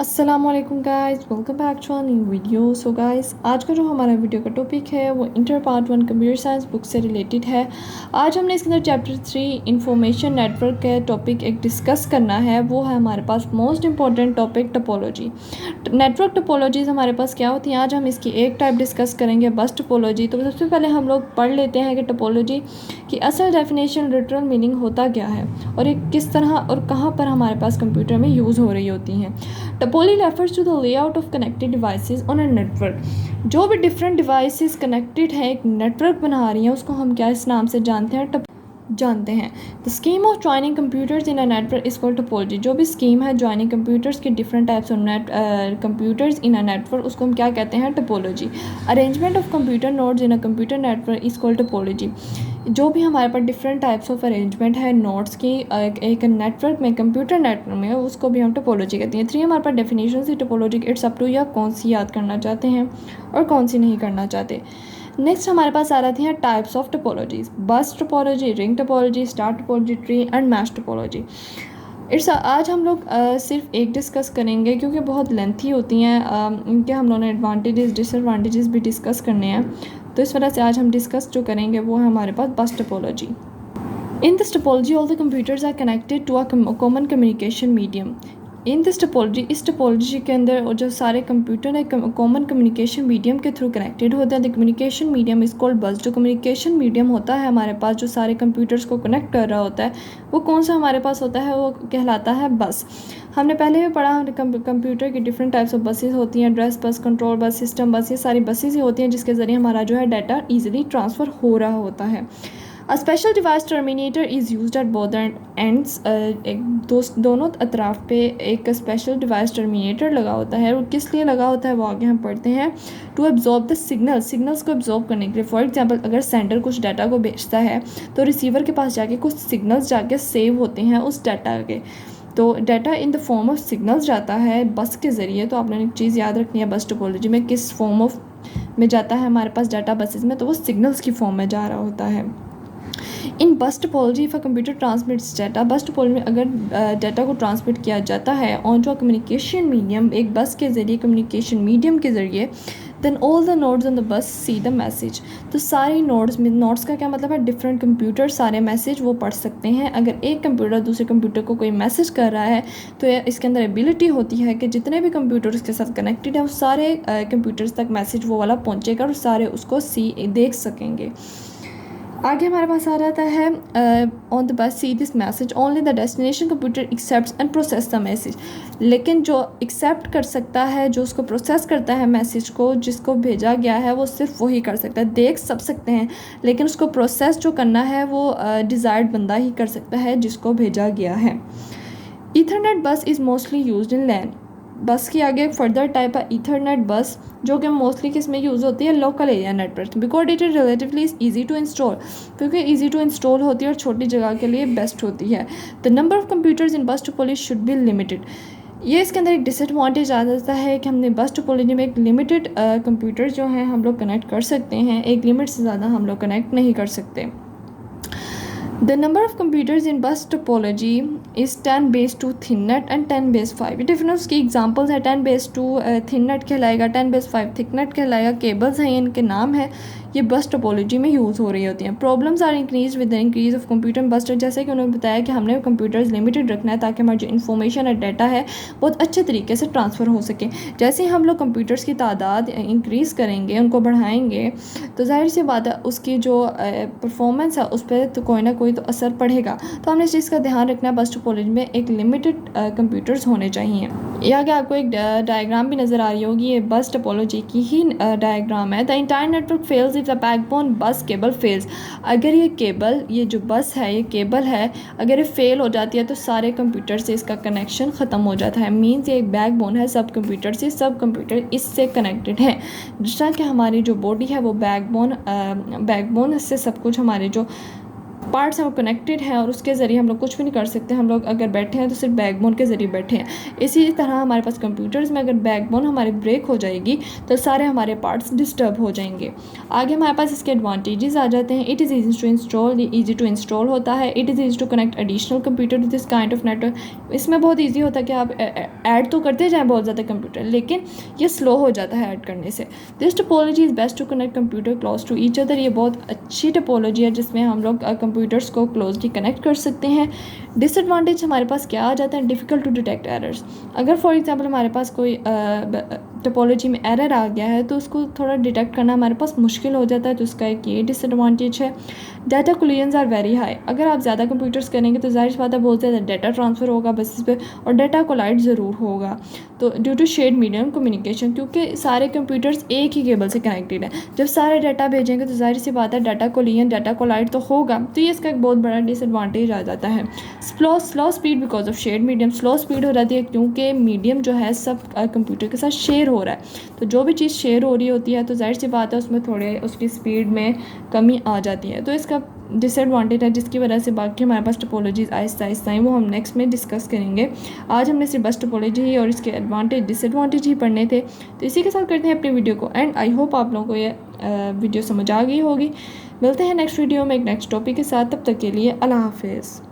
अस्सलाम वालेकुम guys, welcome back to a new video. So guys, आज का जो हमारा वीडियो का टॉपिक है वो inter part 1 computer science book से रिलेटेड है। आज हमने इसके अंदर चैप्टर 3 इंफॉर्मेशन नेटवर्क का टॉपिक एक डिस्कस करना है। वो है हमारे पास most important topic topology. Network topologies हमारे पास क्या होती हैं, आज हम इसकी एक टाइप डिस्कस करेंगे, बस टोपोलॉजी। तो सबसे पहले हम लोग पढ़ लेते हैं कि टोपोलॉजी की असल डेफिनेशन, लिटरल मीनिंग होता क्या है और ये किस तरह और कहाँ पर हमारे पास कंप्यूटर में यूज़ हो रही होती हैं। Topology refers to the layout of connected devices on a network. जो भी डिफरेंट डिवाइसेस कनेक्टेड हैं, एक नेटवर्क बना रही हैं, उसको हम क्या इस नाम से जानते हैं। The scheme of joining computers in a network is called topology. जो भी स्कीम है ज्वाइनिंग कंप्यूटर्स के different types of computers in a network, उसको हम क्या कहते हैं, topology. Arrangement of computer nodes in a computer network is called topology. जो भी हमारे पास डिफरेंट टाइप्स ऑफ अरेंजमेंट है नोड्स की एक नेटवर्क में, कंप्यूटर नेटवर्क में, उसको भी हम टोपोलॉजी कहते हैं। 3 हमारे पास डेफिनेशन है टोपोलॉजी की। इट्स अप टू या कौन सी याद करना चाहते हैं और कौन सी नहीं करना चाहते। नेक्स्ट हमारे पास आ जाती हैं टाइप्स ऑफ टोपोलॉजीज: बस topology, ring topology, star topology, tree and mesh topology. आज हम लोग सिर्फ एक डिस्कस करेंगे क्योंकि बहुत लेंथी होती हैं। इनके हम लोगों ने एडवांटेजेस डिसएडवांटेजेस भी डिस्कस करने हैं, तो इस वजह से आज हम डिस्कस जो करेंगे वो है हमारे पास bus topology. In this topology all the computers are connected to a common communication medium. In this topology, इस टोपोलॉजी के अंदर जो सारे कंप्यूटर है कॉमन कम्युनिकेशन मीडियम के थ्रू कनेक्टेड होते हैं। The communication medium is called bus. जो कम्युनिकेशन मीडियम होता है हमारे पास, जो सारे कंप्यूटर्स को कनेक्ट कर रहा होता है, वो कौन सा हमारे पास होता है, वो कहलाता है बस। हमने पहले भी पढ़ा, कंप्यूटर की डिफरेंट टाइप्स ऑफ बसेस होती हैं, address bus, control bus, system बस, ये सारी बसेस ही होती हैं जिसके ज़रिए हमारा जो है डाटा ईजिली ट्रांसफ़र हो रहा होता है। A special device terminator is used at both ends. दोनों अतराफ पे एक स्पेशल डिवाइस टर्मिनेटर लगा होता है, और किस लिए लगा होता है वो आगे हम पढ़ते हैं। टू एब्जॉर्ब द सिग्नल्स को एब्जॉर्ब करने के लिए। फॉर एग्जांपल, अगर सेंडर कुछ डाटा को भेजता है तो रिसीवर के पास जाके कुछ सिग्नल्स जाके सेव होते हैं उस डाटा के। तो data in the form of signals जाता है बस के ज़रिए। तो आपने एक चीज़ याद रखनी है, बस टोपोलॉजी में किस फॉर्म ऑफ में जाता है हमारे पास डाटा बसेस में, तो वो सिग्नल्स की फॉर्म में जा रहा होता है। In bus topology if a computer transmits data, bus topology में अगर डाटा को ट्रांसमिट किया जाता है on to a communication medium, एक बस के ज़रिए, कम्युनिकेशन मीडियम के ज़रिए, then all the nodes on the bus see the message. तो सारी नोड्स का क्या मतलब है, डिफरेंट कंप्यूटर सारे मैसेज वो पढ़ सकते हैं। अगर एक कंप्यूटर दूसरे कंप्यूटर को कोई मैसेज कर रहा है तो इसके अंदर एबिलिटी होती है कि जितने भी कंप्यूटर उसके साथ कनेक्टेड है, वो सारे कंप्यूटर्स तक मैसेज वो वाला पहुँचेगा और सारे उसको देख सकेंगे। आगे हमारे पास आ जाता है on the bus see this message only the destination computer accept and process the message. लेकिन जो एक्सेप्ट कर सकता है, जो उसको प्रोसेस करता है मैसेज को, जिसको भेजा गया है, वो सिर्फ वही कर सकता है। देख सब सकते हैं लेकिन उसको प्रोसेस जो करना है वो डिज़ायर्ड बंदा ही कर सकता है जिसको भेजा गया है। Ethernet bus is mostly used in LAN. Bus की आगे एक फर्दर टाइप है ईथरनेट बस, जो कि मोस्टली किस में यूज़ होती है, local area network. Because it is relatively easy to install, क्योंकि ईजी टू इंस्टॉल होती है और छोटी जगह के लिए बेस्ट होती है। The number of computers in bus topology should be limited. ये इसके अंदर एक डिसएडवांटेज आ जाता है कि हमने बस टोपोलॉजी में एक लिमिटेड कंप्यूटर जो है हम लोग कनेक्ट कर सकते हैं, एक लिमिट से ज़्यादा हम लोग कनेक्ट नहीं कर सकते। The number of computers in bus topology is 10 base 2 thinnet and 10 base 5। ये डिफरेंट उसकी एग्जांपल्स है। 10 base 2 thinnet कहलाएगा, 10 base 5 thicknet कहलाएगा। केबल्स हैं, इनके नाम है, ये बस टोपोलॉजी में यूज़ हो रही होती हैं। Problems are increase with the increase of computer bus. जैसे कि उन्होंने बताया कि हमने कंप्यूटर्स लिमिटेड रखना है ताकि हमारी जो इन्फॉर्मेशन है, डाटा है, बहुत अच्छे तरीके से ट्रांसफ़र हो सके। जैसे ही हम लोग कंप्यूटर्स की तादाद इंक्रीज़ करेंगे, उनको बढ़ाएंगे, तो जाहिर सी बात है उसकी जो परफॉर्मेंस है उस पर तो कोई ना कोई तो असर पड़ेगा। तो हमने इस चीज़ का ध्यान रखना है, बस टोपोलॉजी में एक लिमिटेड कंप्यूटर्स होने चाहिए। ये आगे आपको एक डायग्राम भी नज़र आ रही होगी, ये बस टोपोलॉजी की ही डायग्राम है। The entire network fails if the backbone बस केबल फेल्स। अगर ये केबल, ये जो बस है, ये केबल है, अगर ये फेल हो जाती है तो सारे कंप्यूटर से इसका कनेक्शन ख़त्म हो जाता है। मीन्स ये एक बैकबोन है सब कंप्यूटर से, सब कंप्यूटर इससे कनेक्टेड है। जिस तरह कि हमारी जो बॉडी है वो बैकबोन से सब कुछ, हमारे जो पार्ट्स हम कनेक्टेड हैं और उसके ज़रिए हम लोग कुछ भी नहीं कर सकते। हम लोग अगर बैठे हैं तो सिर्फ बैकबोन के ज़रिए बैठे हैं। इसी तरह हमारे पास कंप्यूटर्स में अगर बैकबोन हमारी ब्रेक हो जाएगी तो सारे हमारे पार्ट्स डिस्टर्ब हो जाएंगे। आगे हमारे पास इसके एडवांटेजेस आ जाते हैं। It is easy to install, ये ईजी टू इंस्टॉल होता है। It is easy to connect additional computer to this kind of network. इसमें बहुत ईजी होता है कि आप ऐड तो करते जाएँ बहुत ज़्यादा कंप्यूटर, लेकिन ये स्लो हो जाता है ऐड करने से। This topology is best to connect computer close to each other. ये बहुत अच्छी टोपोलॉजी है जिसमें हम लोग कंप्यूटर्स को क्लोजली कनेक्ट कर सकते हैं। डिसएडवांटेज हमारे पास क्या आ जाता है? Difficult to detect errors. अगर फॉर एग्जांपल हमारे पास कोई टोपोलॉजी में एरर आ गया है तो उसको थोड़ा डिटेक्ट करना हमारे पास मुश्किल हो जाता है, तो उसका एक ये डिसएडवांटेज है। Data collisions are very high. अगर आप ज़्यादा कंप्यूटर्स करेंगे तो जाहिर सी बात है बहुत ज़्यादा डाटा ट्रांसफ़र होगा बस पे, और डाटा कोलाइड ज़रूर होगा। तो due to shared medium communication, क्योंकि सारे कंप्यूटर्स एक ही केबल से कनेक्टेड हैं, जब सारे डाटा भेजेंगे तो जाहिर सी बात है डाटा कोलिजन, डाटा कोलाइड तो होगा। तो ये इसका एक बहुत बड़ा डिसएडवांटेज आ जाता है। Slow speed because of shared medium. Slow speed हो जाती है क्योंकि मीडियम जो है सब कंप्यूटर के साथ शेयर हो रहा है। तो जो भी चीज़ शेयर हो रही होती है तो जाहिर सी बात है उसमें थोड़े उसकी स्पीड में कमी आ जाती है। तो इसका डिसएडवांटेज है जिसकी वजह से बाकी हमारे पास टोपोलॉजीज़ आहिस्ता आहिस्ता हैं, वो हम नेक्स्ट में डिस्कस करेंगे। आज हमने सिर्फ बस टोपोलॉजी ही और इसके एडवांटेज डिसएडवांटेज ही पढ़ने थे। तो इसी के साथ करते हैं अपनी वीडियो को एंड। आई होप आप लोगों को ये वीडियो समझ आ गई होगी। मिलते हैं नेक्स्ट वीडियो में एक नेक्स्ट टॉपिक के साथ। तब तक के लिए अल्लाह हाफिज़।